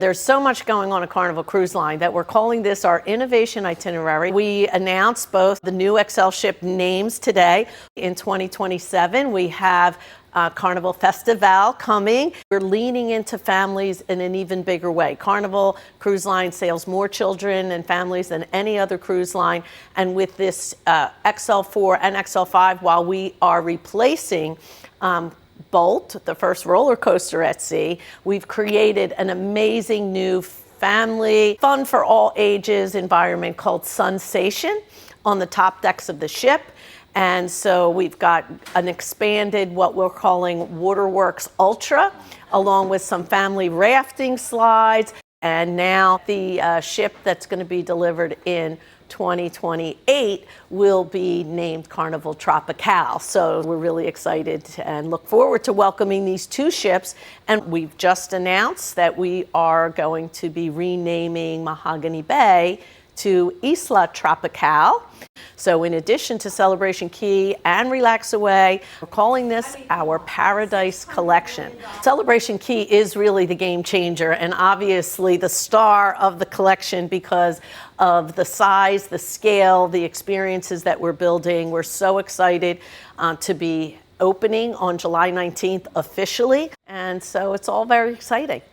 There's so much going on at Carnival Cruise Line that we're calling this our innovation itinerary. We announced both the new XL ship names today. In 2027, we have Carnival Festivale coming. We're leaning into families in an even bigger way. Carnival Cruise Line sails more children and families than any other cruise line. And with this XL4 and XL5, while we are replacing Bolt, the first roller coaster at sea, we've created an amazing new family, fun for all ages environment called Sunsation on the top decks of the ship. And so we've got an expanded, what we're calling Waterworks Ultra, along with some family rafting slides. And now the ship that's going to be delivered in 2028 will be named Carnival Tropicale. So we're really excited and look forward to welcoming these two ships. And we've just announced that we are going to be renaming Mahogany Bay to Isla Tropicale. So in addition to Celebration Key and Relax Away, we're calling this our Paradise Collection. Celebration Key is really the game changer and obviously the star of the collection because of the size, the scale, the experiences that we're building. We're so excited to be opening on July 19th officially. And so it's all very exciting.